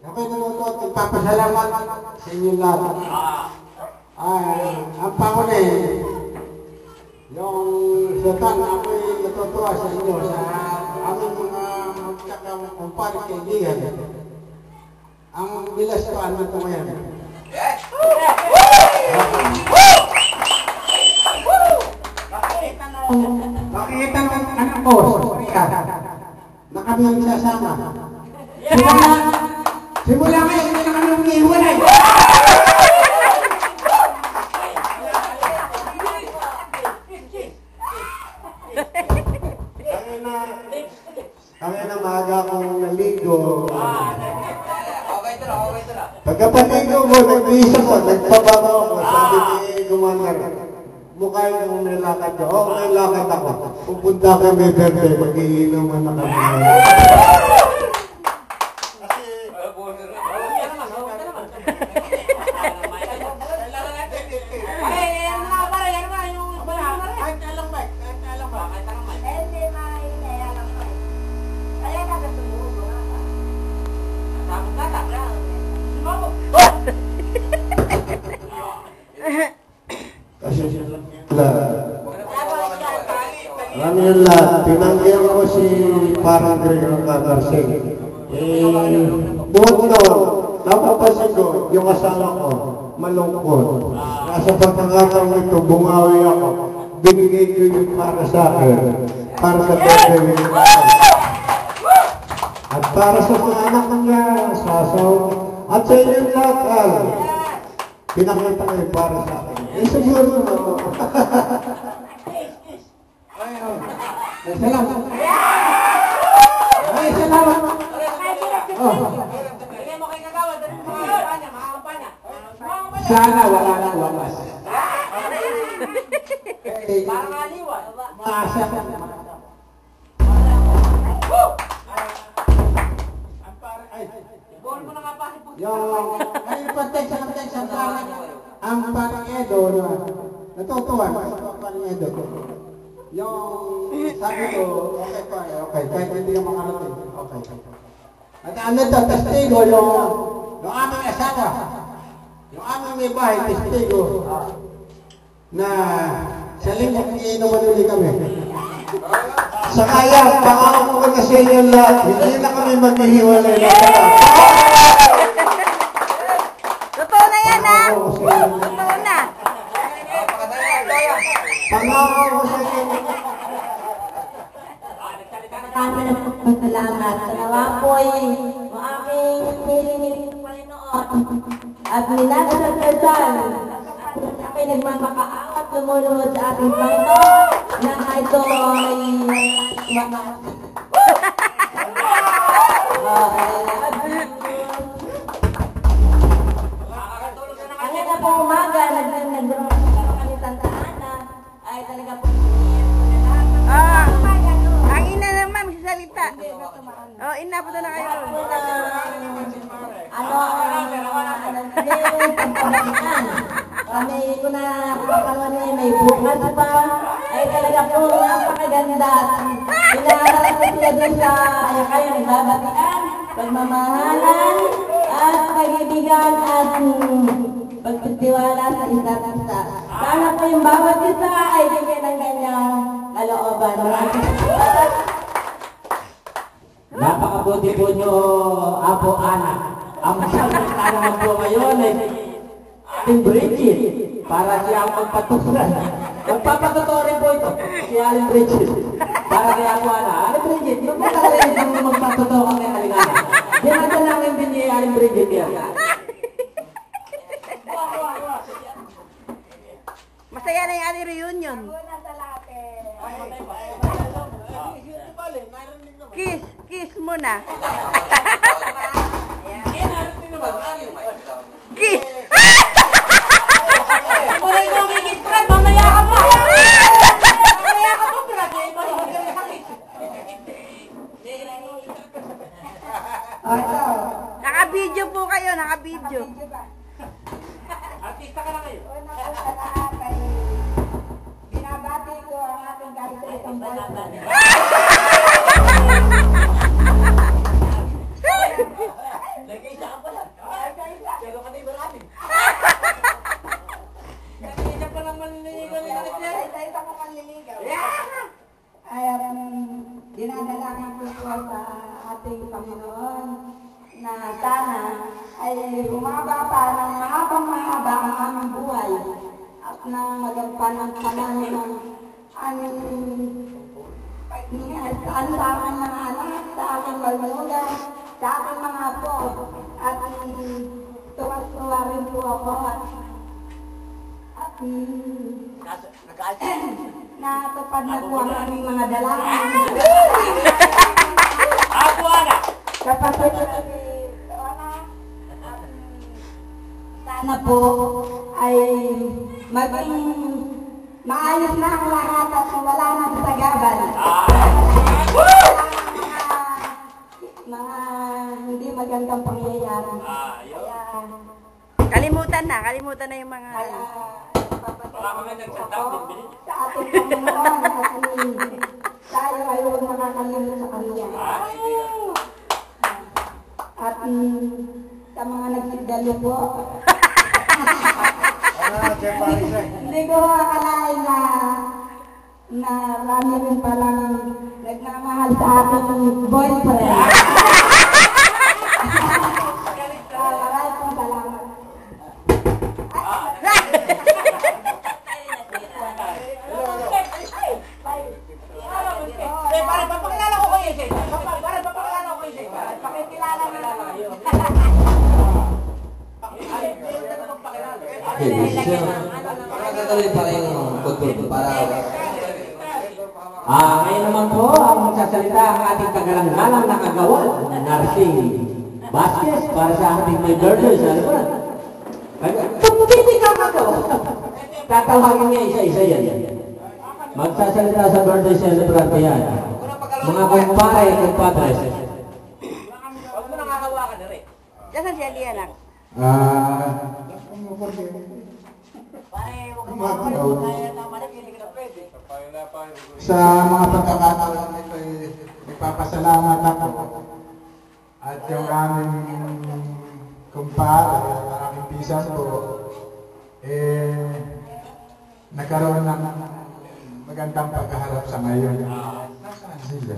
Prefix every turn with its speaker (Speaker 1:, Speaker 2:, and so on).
Speaker 1: Ako'y nanonood, nagpapasalamat sa inyo lahat. Ang pangunin, yung sultan, ako'y natutuwa sa inyo, sa aming mga magkakampari kaibigan. Ang bilas ko, ano ito ngayon? Makikita ng anak ko, na kami ang sasama. Simula ngayon, hindi na kami umiiwalay. Kaya na maaga akong naligo. Pagkapaligo mo, nagbihis ako, nagpabango ako. Sabi ni Commander, mukha yung nilakad ko. Oo, may lakad ako. Pupunta kami berde, mag-iinuman na kami. Tinanggihan ko si parang Gregor Catarsing. Buhat ko, napapansin ko, yung asawa ko, malungkot. Nasa pagkakataong ito, bungawi ako. Binigay ko yung para sa akin, para sa birthday ko. At para sa mga anak niya, sa asawa, at sa inyo lahat, pinakita ko yung para sa akin. Siguro na ako. Salamat. Ay, salamat. Sana wala nang wakas. Parang aliwan. Maasa. Yung protection ang parang Edo, natutuwa ang parang Edo. Yung sabi ko, okay pa, okay, kahit hindi ka makarating, okay. At ano ito, testigo, yung aming asawa, yung aming may bahay, testigo, na sa linggo, iinuman ulit kami. Sa kaya, pangako ko na sa inyo lahat, hindi na kami maghihiwalay na pala.
Speaker 2: Totoo na yan, ha? Totoo na.
Speaker 1: Pangako ko sa inyo.
Speaker 2: Kami na pagpasalamat. Salawa po ay ang aking piniling Panginoon at minasasagdasan. Kami nagmamakaawat lumulunod sa ating Panginoon na ito ay ang ina po umaga, nagdurong kami tantaan na ay talaga po ang ina naman magsasalita. Oh, ina po na kayo. Kami ko na kapakawan may bukas pa. Ay talaga po napakaganda. Pinaharap ko sila doon sa kayo nagbabatian, pagmamahalan, at pag-ibigan at pagtitiwala sa isa't isa. Sana po yung bawat isa ay bigyan ng ganyang kalooban.
Speaker 3: Napakabuti po nyo, Apo Ana. Ang masalita naman po ngayon ay ating Bridget para siya ang magpatutunan. Magpapatutunan rin po ito, si Aling Bridget. Para kay Apo Ana. Aling Bridget, magpapatutunan rin yung magpatutunan kay Aling Ana. Dinadalangin din niya Aling Bridget yan.
Speaker 2: Masaya na yung ating reunion. Kiss muna. Kiss. Mamaya ka po. Mamaya ka po. Naka-video po kayo, naka-video.
Speaker 3: Artista ka na kayo.
Speaker 2: Binabati ko ang ating kahit itong boyfriend.
Speaker 3: Nag-isa ka pa.
Speaker 2: dinadalangin ko po sa ating Panginoon na sana ay humaba pa ng mahaba ang aming buhay at na magampan ang panahon ng aming sa aking mga anak, sa aking magulang, sa aking mga apo, at tuwas-tuwa rin po ako at natupad na po ang aming mga dalangin.
Speaker 3: Apo Ana!
Speaker 2: Kapatid ko si Lola, sana po ay maging maayos na ang lahat at wala nang sagaban. Mga hindi magandang pangyayari.
Speaker 4: Kalimutan na yung mga...
Speaker 3: Wala ka nga nagsasabi.
Speaker 2: Sa ating Panginoon at tayo ay huwag makakalimut sa Kanya. At sa mga nagsigdalo po, hindi ko akalain na marami rin palang nagmamahal sa aking boyfriend. Maraming pong salamat.
Speaker 3: Para papakilala ko kayo sa isa. Para papakilala ko kayo sa isa.
Speaker 2: Pakikilala na lang kayo.
Speaker 5: Nakakatuloy pa kayong football para
Speaker 3: Ngayon naman po, ang magsasalita ang ating kagalang-galang na kagawa, Narsing Vasquez, para sa ating may birthday sa likuran. Tumutiti ka ka to! Tatawagin niya isa-isa yan. Magsasalita sa birthday celebrant yan. Mga kumpare, kumpadres.
Speaker 4: Huwag mo nang hahawakan na rin. Diyan si Ali anak.
Speaker 1: Sa mga pagkakataon nito ay nagpapasalamat ako at yung aming kumpare, ang aming pisan ko, nagkaroon ng magandang pagkaharap sa ngayon. Nasaan sila?